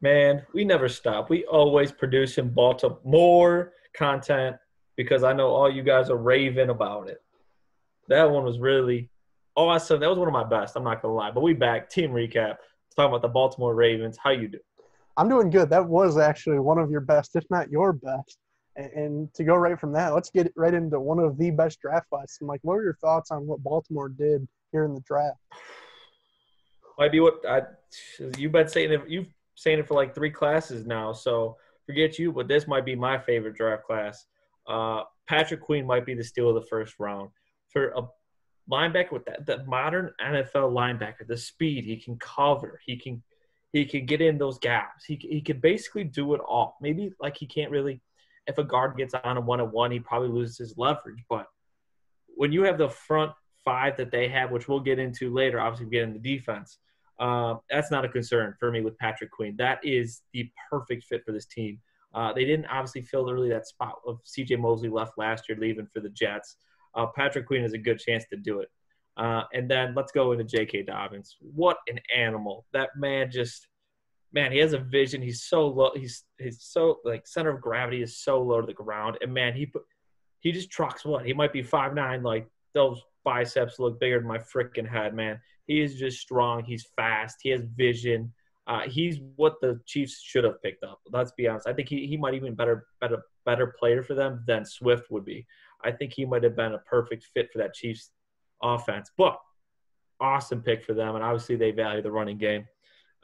Man, we never stop. We always produce in Baltimore content because I know all you guys are raving about it. That one was really awesome. That was one of my best. I'm not gonna lie. But we back team recap. Talking about the Baltimore Ravens. How you do? I'm doing good. That was actually one of your best, if not your best. And to go right from that, let's get right into one of the best draft classes. Like, what were your thoughts on what Baltimore did here in the draft? Might be what I you've been saying it. You've saying it for like three classes now. So forget you, but this might be my favorite draft class. Patrick Queen might be the steal of the first round for a linebacker with that modern NFL linebacker. The speed he can cover. He can get in those gaps. He can basically do it all. Maybe like he can't really. If a guard gets on a one-on-one, he probably loses his leverage. But when you have the front five that they have, which we'll get into later, obviously get in the defense, that's not a concern for me with Patrick Queen. That is the perfect fit for this team. They didn't obviously fill really that spot of C.J. Mosley left last year, leaving for the Jets. Patrick Queen has a good chance to do it. And then let's go into J.K. Dobbins. What an animal. That man just – man, he has a vision. He's so low. He's so – like center of gravity is so low to the ground. And, man, he just trucks what? He might be 5'9", like those biceps look bigger than my freaking head, man. He is just strong. He's fast. He has vision. He's what the Chiefs should have picked up. Let's be honest. I think he might even better player for them than Swift would be. I think he might have been a perfect fit for that Chiefs offense. But awesome pick for them, and obviously they value the running game.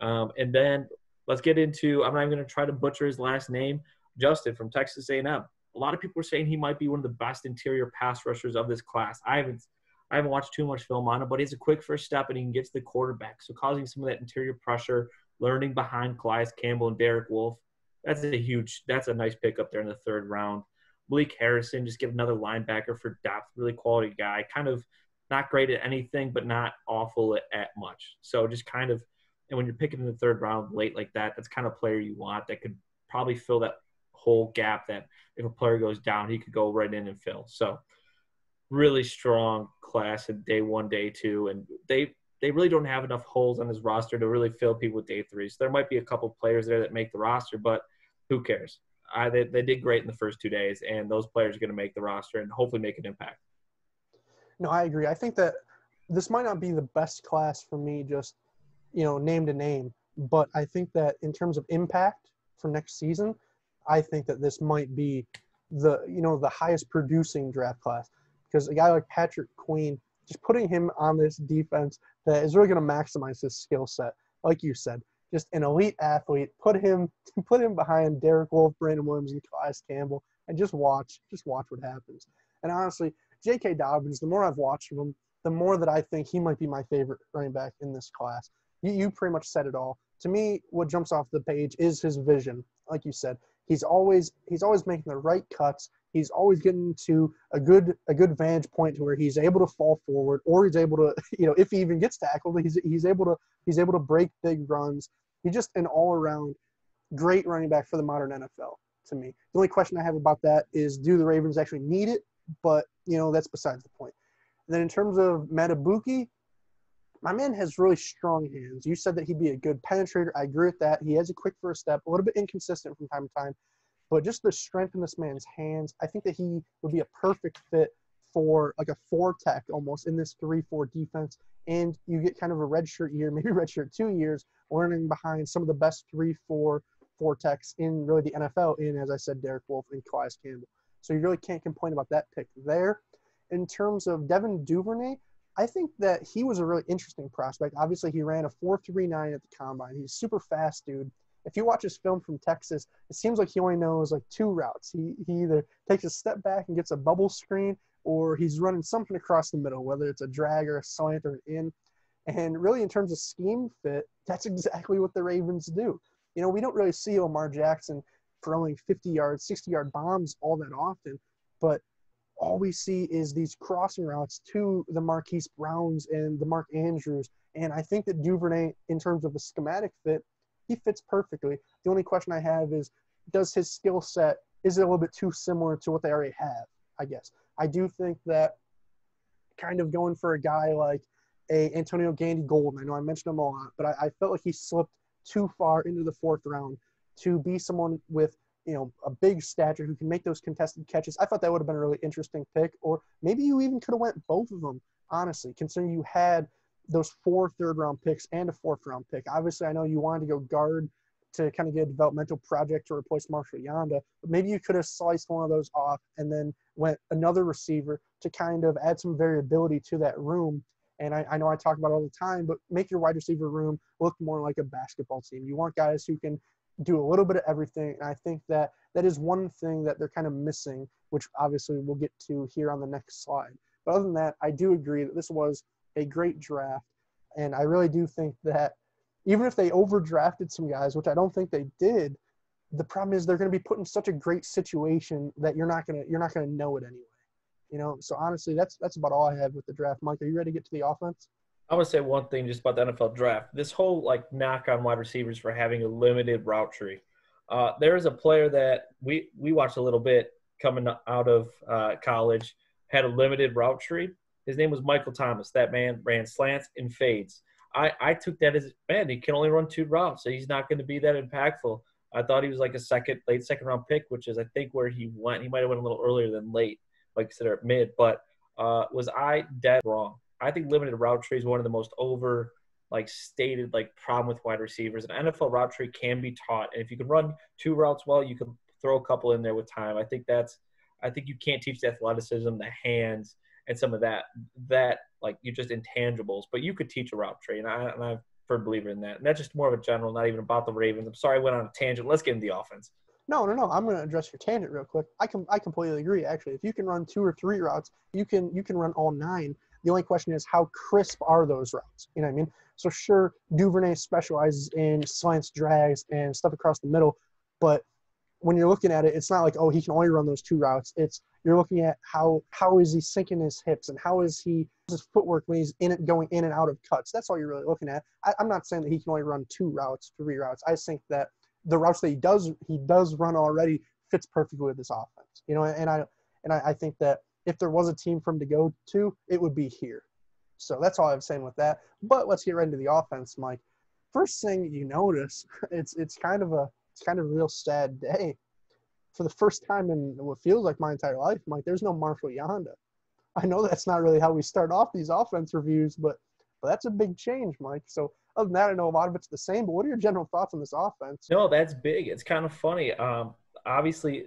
And then let's get into – I'm not even going to try to butcher his last name, Justin from Texas A&M. A lot of people are saying he might be one of the best interior pass rushers of this class. I haven't watched too much film on him, but he's a quick first step and he can get to the quarterback. So causing some of that interior pressure, learning behind Calais Campbell and Derek Wolfe, that's a nice pick up there in the third round. Malik Harrison, just get another linebacker for depth, really quality guy. Kind of not great at anything, but not awful at much. So just kind of, and when you're picking in the third round late like that, that's kind of player you want that could probably fill that whole gap that if a player goes down, he could go right in and fill. So really strong class in day one, day two, and they really don't have enough holes on this roster to really fill people with day three. So there might be a couple players there that make the roster, but who cares? They did great in the first 2 days, and those players are going to make the roster and hopefully make an impact. No, I agree. I think that this might not be the best class for me, just name to name, but I think that in terms of impact for next season, I think that this might be the highest producing draft class. Because a guy like Patrick Queen, just putting him on this defense that is really going to maximize his skill set. Like you said, just an elite athlete. Put him behind Derek Wolfe, Brandon Williams, and Calais Campbell, and just watch what happens. And honestly, J.K. Dobbins, the more I've watched him, the more that I think he might be my favorite running back in this class. You pretty much said it all. To me, what jumps off the page is his vision. Like you said, he's always making the right cuts. He's always getting to a good vantage point to where he's able to fall forward, or he's able to, if he even gets tackled, he's able to break big runs. He's just an all around great running back for the modern NFL to me. The only question I have about that is, do the Ravens actually need it? But that's besides the point. And then in terms of Matabuki, my man has really strong hands. You said that he'd be a good penetrator. I agree with that. He has a quick first step, a little bit inconsistent from time to time. But just the strength in this man's hands, I think that he would be a perfect fit for like a 4-tech almost in this 3-4 defense. And you get kind of a redshirt year, maybe redshirt 2 years, learning behind some of the best 3-4 techs in really the NFL in, as I said, Derek Wolfe and Calais Campbell. So you really can't complain about that pick there. In terms of Devin Duvernay, I think that he was a really interesting prospect. Obviously, he ran a 4.39 at the combine. He's a super fast dude. If you watch his film from Texas, it seems like he only knows like 2 routes. He either takes a step back and gets a bubble screen, or he's running something across the middle, whether it's a drag or a slant or an in. And really, in terms of scheme fit, that's exactly what the Ravens do. We don't really see Lamar Jackson throwing 50-yard, 60-yard bombs all that often, but all we see is these crossing routes to the Marquise Browns and the Mark Andrews. And I think that Duvernay, in terms of the schematic fit, he fits perfectly. The only question I have is, does his skill set, is it a little bit too similar to what they already have, I guess. I do think that kind of going for a guy like a Antonio Gandy Golden, I know I mentioned him a lot, but I felt like he slipped too far into the fourth round to be someone with, a big stature who can make those contested catches. I thought that would have been a really interesting pick, or maybe you even could have went both of them, honestly, considering you had those 4 third-round picks and a fourth-round pick. Obviously, I know you wanted to go guard to kind of get a developmental project to replace Marshall Yanda, but maybe you could have sliced one of those off and then went another receiver to kind of add some variability to that room. And I know I talk about it all the time, but make your wide receiver room look more like a basketball team. You want guys who can do a little bit of everything, and I think that is one thing that they're kind of missing, which obviously we'll get to here on the next slide. But other than that, I do agree that this was a great draft, and I really do think that even if they overdrafted some guys, which I don't think they did, the problem is they're going to be put in such a great situation that you're not going to know it anyway. So honestly, that's about all I have with the draft. Mike, are you ready to get to the offense? I want to say one thing just about the NFL draft. This whole knock on wide receivers for having a limited route tree. There is a player that we watched a little bit coming out of college, had a limited route tree. His name was Michael Thomas. That man ran slants and fades. I took that as, man, he can only run 2 routes, so he's not going to be that impactful. I thought he was like a late second round pick, which is I think where he went. He might have went a little earlier than late, like consider mid. But was I dead wrong? I think limited route tree is one of the most stated problem with wide receivers. An NFL route tree can be taught, and if you can run 2 routes well, you can throw a couple in there with time. I think you can't teach the athleticism, the hands, and some of that you're just intangibles. But you could teach a route tree, and I'm a firm believer in that. And that's just more of a general, not even about the Ravens. I'm sorry I went on a tangent. Let's get into the offense. No. I'm going to address your tangent real quick. I completely agree. Actually, if you can run 2 or 3 routes, you can run all 9. The only question is how crisp are those routes? You know what I mean? So sure, Duvernay specializes in slants, drags, and stuff across the middle, but when you're looking at it, it's not like, oh, he can only run those 2 routes. It's you're looking at how is he sinking his hips and how is his footwork when he's going in and out of cuts. That's all you're really looking at. I'm not saying that he can only run 2 routes, 3 routes. I think that the routes that he does run already fits perfectly with this offense. And I think that if there was a team for him to go to, it would be here. So that's all I'm saying with that. But let's get right into the offense, Mike. First thing you notice, it's kind of a real sad day. For the first time in what feels like my entire life, Mike, there's no Marshall Yanda. I know that's not really how we start off these offense reviews, but that's a big change, Mike. So other than that, I know a lot of it's the same, but what are your general thoughts on this offense? No, that's big. It's kind of funny. Obviously,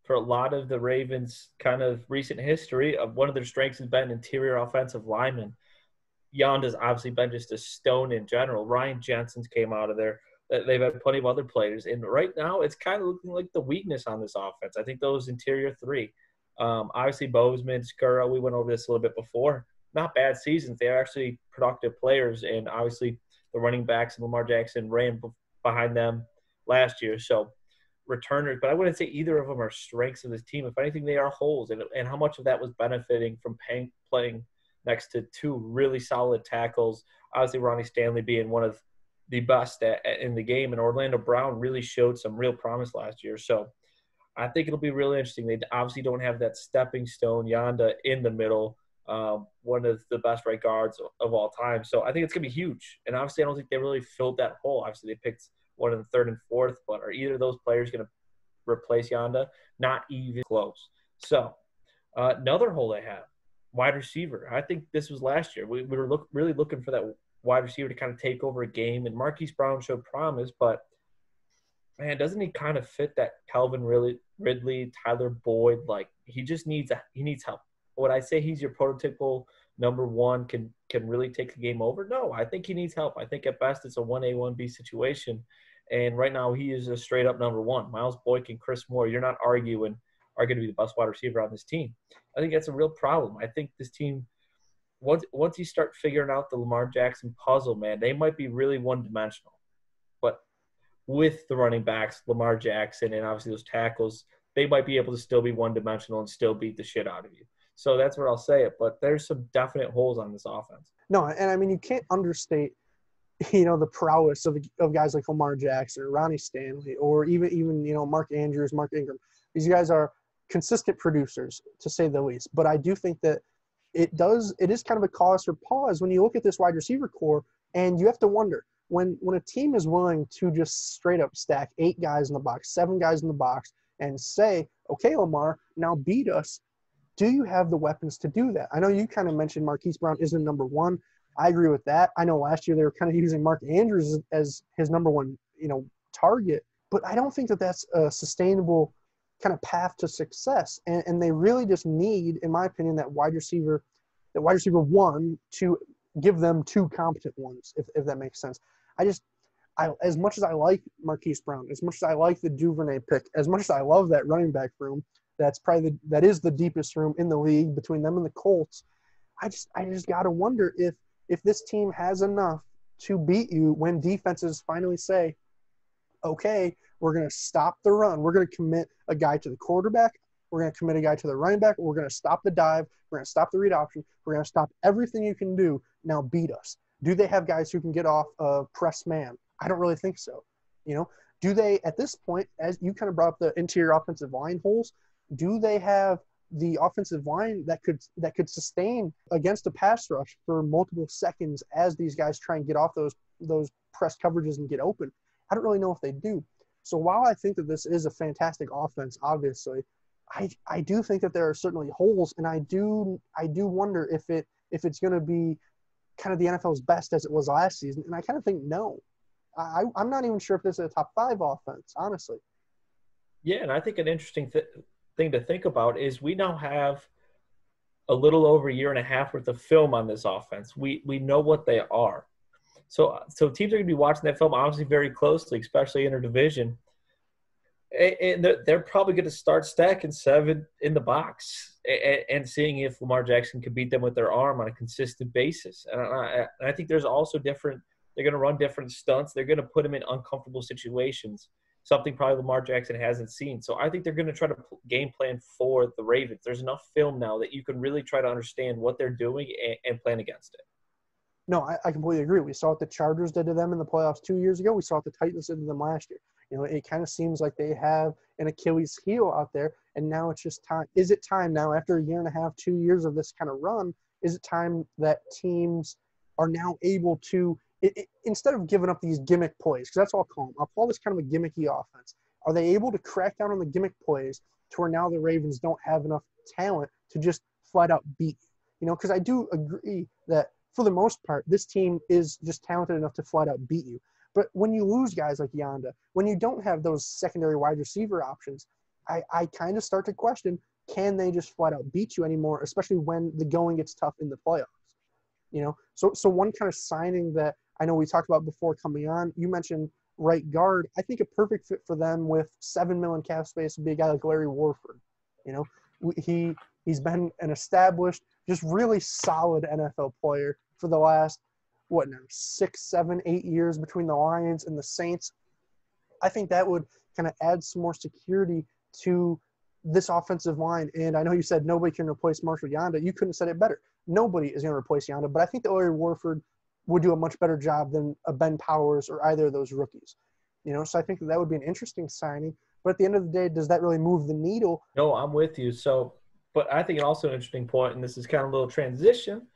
for a lot of the Ravens' kind of recent history, one of their strengths has been interior offensive linemen. Yanda's obviously been just a stone in general. Ryan Jensen's came out of there. They've had plenty of other players. And right now, it's kind of looking like the weakness on this offense. I think those interior 3. Obviously, Bozeman, Skura, we went over this a little bit before. Not bad seasons. They're actually productive players. And obviously, the running backs and Lamar Jackson ran behind them last year. So, returners. But I wouldn't say either of them are strengths of this team. If anything, they are holes. And how much of that was benefiting from playing next to 2 really solid tackles. Obviously, Ronnie Stanley being one of the best in the game, and Orlando Brown really showed some real promise last year. So I think it'll be really interesting. They obviously don't have that stepping stone Yanda in the middle, one of the best right guards of all time. So I think it's going to be huge. And obviously I don't think they really filled that hole. Obviously they picked one in the 3rd and 4th, but are either of those players going to replace Yanda? Not even close. So another hole they have, wide receiver. I think this was last year. We were really looking for that wide receiver to kind of take over a game, and Marquise Brown showed promise, but man, doesn't he kind of fit that Calvin Ridley, Tyler Boyd? He just needs help. Would I say he's your prototypical number 1 can really take the game over? No, I think he needs help. I think at best it's a 1A, 1B situation, and right now he is a straight up number 1. Miles Boykin and Chris Moore, you're not arguing, are going to be the best wide receiver on this team. I think that's a real problem. I think this team, once you start figuring out the Lamar Jackson puzzle, man, they might be really one-dimensional. But with the running backs, Lamar Jackson, and obviously those tackles, they might be able to still be one-dimensional and still beat the shit out of you. So that's where I'll say it. But there's some definite holes on this offense. No, and I mean, you can't understate, the prowess of guys like Lamar Jackson or Ronnie Stanley or even Mark Andrews, Mark Ingram. These guys are consistent producers, to say the least. But I do think that it is kind of a cause for pause when you look at this wide receiver core, and you have to wonder, when a team is willing to just straight up stack 8 guys in the box, 7 guys in the box, and say, okay, Lamar, now beat us, do you have the weapons to do that? I know you kind of mentioned Marquise Brown isn't number one. I agree with that. I know last year they were kind of using Mark Andrews as his number one, target, but I don't think that that's a sustainable kind of path to success. And they really just need, in my opinion, that wide receiver one to give them 2 competent ones, if that makes sense. As much as I like Marquise Brown, as much as I like the Duvernay pick, as much as I love that running back room, that is the deepest room in the league between them and the Colts. I just gotta wonder if this team has enough to beat you when defenses finally say, okay, we're going to stop the run. We're going to commit a guy to the quarterback. We're going to commit a guy to the running back. We're going to stop the dive. We're going to stop the read option. We're going to stop everything you can do. Now beat us. Do they have guys who can get off press man? I don't really think so. Do they, at this point, as you kind of brought up the interior offensive line holes, do they have the offensive line that could sustain against a pass rush for multiple seconds as these guys try and get off those press coverages and get open? I don't really know if they do. So while I think that this is a fantastic offense, obviously, I do think that there are certainly holes, and I do wonder if it's going to be kind of the NFL's best as it was last season. And I kind of think no. I'm not even sure if this is a top 5 offense, honestly. Yeah, and I think an interesting thing to think about is we now have a little over a year and a half worth of film on this offense. We know what they are. So teams are going to be watching that film obviously very closely, especially in their division. And they're probably going to start stacking 7 in the box and seeing if Lamar Jackson can beat them with their arm on a consistent basis. And I think there's also different – they're going to run different stunts. They're going to put him in uncomfortable situations, something probably Lamar Jackson hasn't seen. So I think they're going to try to game plan for the Ravens. There's enough film now that you can really try to understand what they're doing and plan against it. No, I completely agree. We saw what the Chargers did to them in the playoffs 2 years ago. We saw what the Titans did to them last year. It kind of seems like they have an Achilles heel out there, and now it's just time. Is it time now, after a year and a half, 2 years of this kind of run, is it time that teams are now able to, instead of giving up these gimmick plays, because that's what I'll call this kind of a gimmicky offense, are they able to crack down on the gimmick plays to where now the Ravens don't have enough talent to just flat out beat you? Because I do agree that for the most part, this team is just talented enough to flat out beat you. But when you lose guys like Yanda, when you don't have those secondary wide receiver options, I kind of start to question, can they just flat out beat you anymore, especially when the going gets tough in the playoffs? So one kind of signing that I know we talked about before coming on, you mentioned right guard. I think a perfect fit for them with $7 million cap space would be a guy like Larry Warford. He's been an established, just really solid NFL player for the last, 6, 7, 8 years between the Lions and the Saints. I think that would kind of add some more security to this offensive line. And I know you said nobody can replace Marshall Yanda. You couldn't have said it better. Nobody is going to replace Yanda, but I think that Larry Warford would do a much better job than a Ben Powers or either of those rookies. So I think that would be an interesting signing. But at the end of the day, does that really move the needle? No, I'm with you. But I think also an interesting point, and this is kind of a little transition.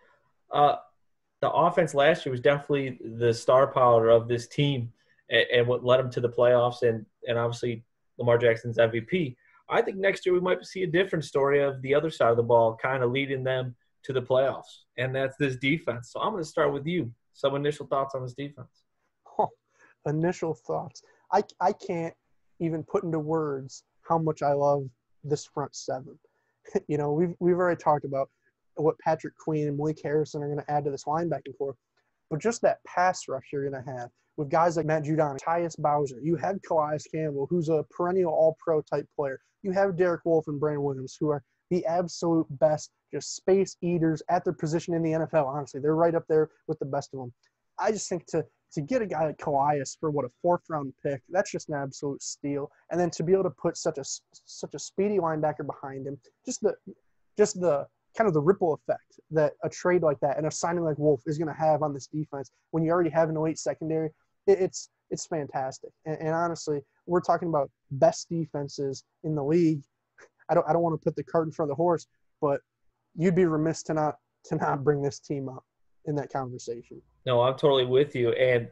The offense last year was definitely the star power of this team and what led them to the playoffs and obviously Lamar Jackson's MVP. I think next year we might see a different story of the other side of the ball kind of leading them to the playoffs, and that's this defense. So I'm going to start with you. Some initial thoughts on this defense. Oh, initial thoughts. I can't even put into words how much I love this front 7. We've already talked about what Patrick Queen and Malik Harrison are going to add to this linebacking core. But just that pass rush you're going to have with guys like Matt Judon, Tyus Bowser. You have Calais Campbell, who's a perennial all-pro type player. You have Derek Wolfe and Brandon Williams, who are the absolute best, just space eaters at their position in the NFL, honestly. They're right up there with the best of them. I just think to get a guy like Calais for, a 4th-round pick, that's just an absolute steal. And then to be able to put such a speedy linebacker behind him, just the kind of the ripple effect that a trade like that and a signing like Wolfe is going to have on this defense when you already have an elite secondary, it's fantastic. And honestly, we're talking about best defenses in the league. I don't want to put the cart in front of the horse, but you'd be remiss to not bring this team up in that conversation. No, I'm totally with you. And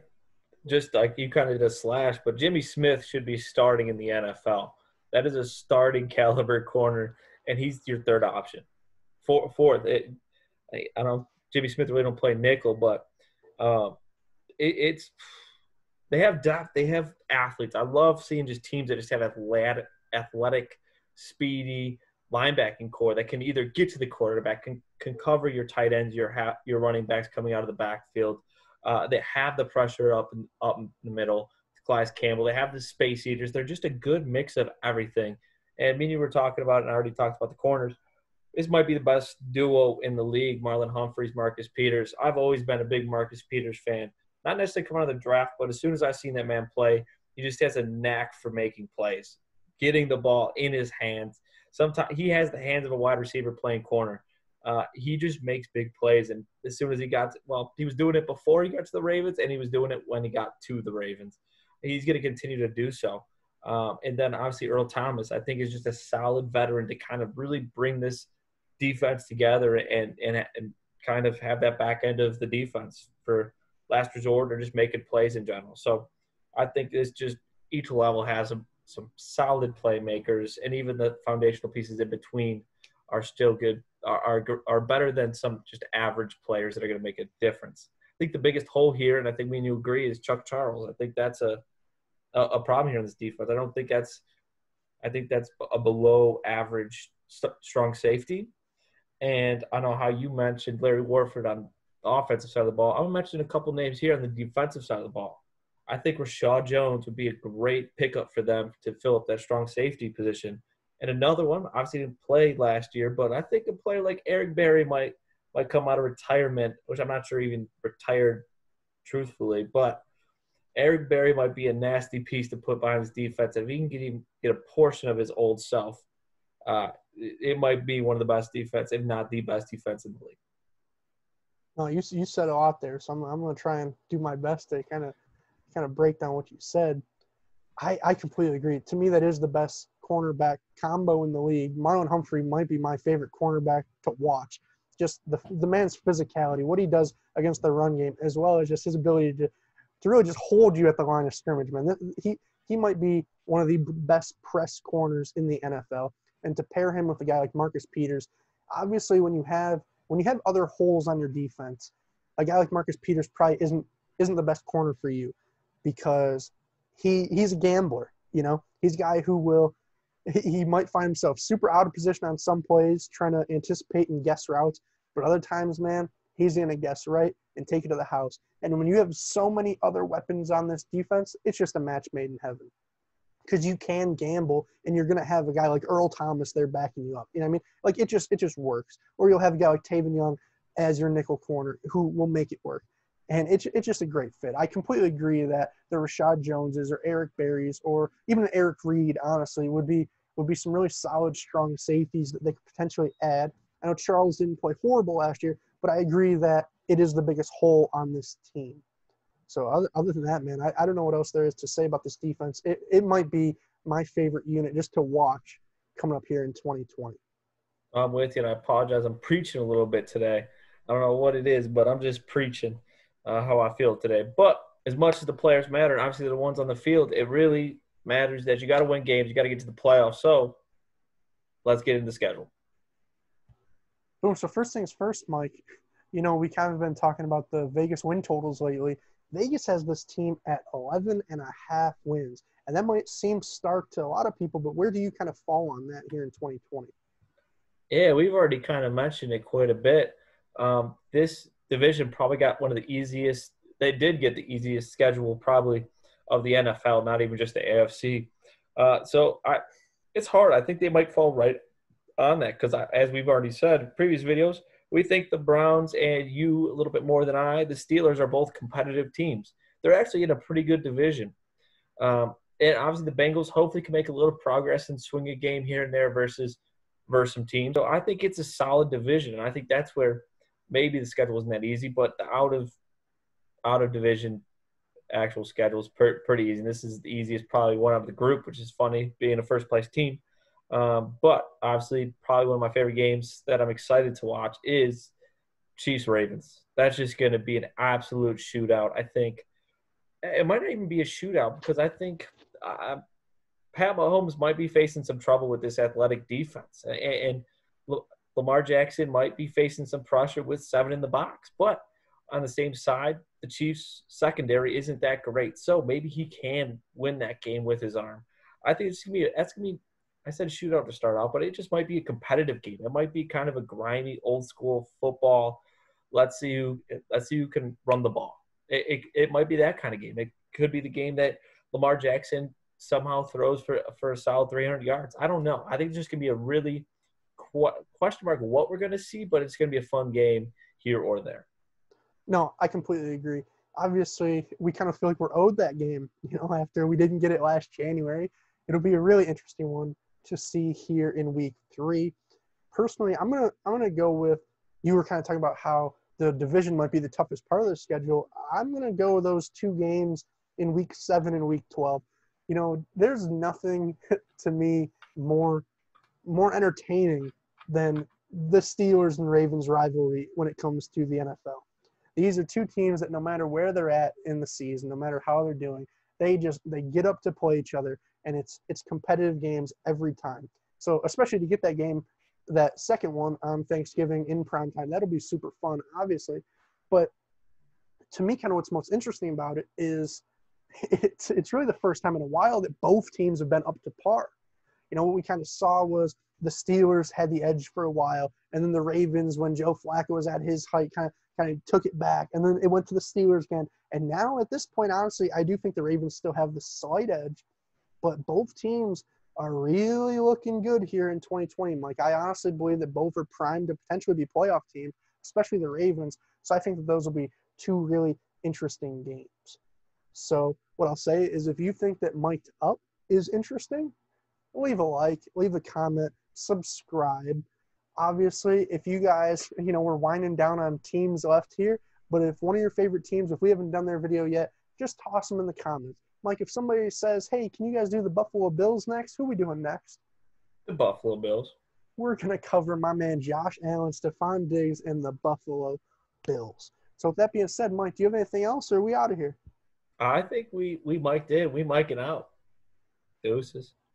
just like you kind of did a slash, but Jimmy Smith should be starting in the NFL. That is a starting caliber corner, and he's your third option. Fourth, I don't. Jimmy Smith really don't play nickel, but um, it's they have depth. They have athletes. I love seeing just teams that just have athletic, speedy linebacking core that can either get to the quarterback, can cover your tight ends, your running backs coming out of the backfield. They have the pressure up in the middle. Calais Campbell. They have the space eaters. They're just a good mix of everything. And me and you were talking about it, and I already talked about the corners. This might be the best duo in the league, Marlon Humphreys, Marcus Peters. I've always been a big Marcus Peters fan. Not necessarily coming out of the draft, but as soon as I've seen that man play, he just has a knack for making plays, getting the ball in his hands. Sometimes he has the hands of a wide receiver playing corner. He just makes big plays, and as soon as he was doing it before he got to the Ravens, and he was doing it when he got to the Ravens. He's going to continue to do so. And then obviously Earl Thomas, I think, is just a solid veteran to kind of really bring this defense together and kind of have that back end of the defense for last resort or just making plays in general. So I think it's just each level has some solid playmakers, and even the foundational pieces in between are still good, are better than some just average players that are going to make a difference. I think the biggest hole here, and I think me and you agree, is Chuck Charles. I think that's a problem here in this defense. I think that's a below average strong safety. And I know how you mentioned Larry Warford on the offensive side of the ball. I'm going to mention a couple names here on the defensive side of the ball. I think Rashad Jones would be a great pickup for them to fill up that strong safety position. And another one, obviously didn't play last year, but I think a player like Eric Berry might come out of retirement, which I'm not sure even retired truthfully, but Eric Berry might be a nasty piece to put behind his defense. If he can get a portion of his old self, it might be one of the best defense, if not the best defense in the league. No, you said a lot there, so I'm going to try and do my best to kind of break down what you said. I completely agree. To me, that is the best cornerback combo in the league. Marlon Humphrey might be my favorite cornerback to watch. Just the man's physicality, what he does against the run game, as well as just his ability to really just hold you at the line of scrimmage, man. He might be one of the best press corners in the NFL. And to pair him with a guy like Marcus Peters, obviously when you have other holes on your defense, a guy like Marcus Peters probably isn't the best corner for you because he's a gambler. You know, he's a guy who he might find himself super out of position on some plays, trying to anticipate and guess routes, but other times, man, he's going to guess right and take it to the house. And when you have so many other weapons on this defense, it's just a match made in heaven. Because you can gamble, and you're going to have a guy like Earl Thomas there backing you up. You know what I mean? Like, it just works. Or you'll have a guy like Taven Young as your nickel corner who will make it work. And it's just a great fit. I completely agree that the Rashad Joneses or Eric Berries or even Eric Reed, honestly, would be some really solid, strong safeties that they could potentially add. I know Charles didn't play horrible last year, but I agree that it is the biggest hole on this team. So other than that, man, I don't know what else there is to say about this defense. It might be my favorite unit just to watch coming up here in 2020. I'm with you, and I apologize. I'm preaching a little bit today. I don't know what it is, but I'm just preaching how I feel today. But as much as the players matter, and obviously the ones on the field, it really matters that you got to win games. You got to get to the playoffs. So let's get into the schedule. Boom. So first things first, Mike, you know, we kind of been talking about the Vegas win totals lately. Vegas has this team at 11.5 wins. And that might seem stark to a lot of people, but where do you kind of fall on that here in 2020? Yeah, we've already kind of mentioned it quite a bit. This division probably got one of the easiest – they did get the easiest schedule probably of the NFL, not even just the AFC. It's hard. I think they might fall right on that because, as we've already said in previous videos, we think the Browns and you a little bit more than I, the Steelers are both competitive teams. They're actually in a pretty good division. And obviously the Bengals hopefully can make a little progress and swing a game here and there versus some teams. So I think it's a solid division, and I think that's where maybe the schedule isn't that easy, but the out of division actual schedule is pretty easy. And this is the easiest probably one of the group, which is funny being a first place team. But obviously probably one of my favorite games that I'm excited to watch is Chiefs-Ravens. That's just going to be an absolute shootout. I think it might not even be a shootout because I think Pat Mahomes might be facing some trouble with this athletic defense, and Lamar Jackson might be facing some pressure with 7 in the box. But on the same side, the Chiefs' secondary isn't that great, so maybe he can win that game with his arm. I think that's gonna be. I said shootout to start out, but it just might be a competitive game. It might be kind of a grimy, old school football. Let's see who can run the ball. It might be that kind of game. It could be the game that Lamar Jackson somehow throws for a solid 300 yards. I don't know. I think it's just going to be a really question mark what we're going to see, but it's going to be a fun game here or there. No, I completely agree. Obviously, we kind of feel like we're owed that game, after we didn't get it last January. It'll be a really interesting one to see here in week 3. Personally, I'm gonna go with, you were kind of talking about how the division might be the toughest part of the schedule. I'm gonna go with those 2 games in week 7 and week 12. There's nothing to me more entertaining than the Steelers and Ravens rivalry when it comes to the NFL. These are 2 teams that no matter where they're at in the season, no matter how they're doing, they get up to play each other, and it's competitive games every time. So especially to get that game, that second one on Thanksgiving in prime time, that'll be super fun, obviously. But to me, kind of what's most interesting about it is it's really the first time in a while that both teams have been up to par. What we kind of saw was the Steelers had the edge for a while, and then the Ravens, when Joe Flacco was at his height, kind of took it back, and then it went to the Steelers again. And now at this point, honestly, I do think the Ravens still have the slight edge, but both teams are really looking good here in 2020. Like, I honestly believe that both are primed to potentially be playoff teams, especially the Ravens. So I think that those will be 2 really interesting games. So what I'll say is, if you think that Mic'd Up is interesting, leave a like, leave a comment, subscribe. Obviously, if you guys, we're winding down on teams left here, but if one of your favorite teams, if we haven't done their video yet, just toss them in the comments. Mike, if somebody says, hey, can you guys do the Buffalo Bills next? Who are we doing next? The Buffalo Bills. We're going to cover my man Josh Allen, Stephon Diggs, and the Buffalo Bills. So with that being said, Mike, do you have anything else, or are we out of here? I think we mic'd in. We mic'ing out. Deuces.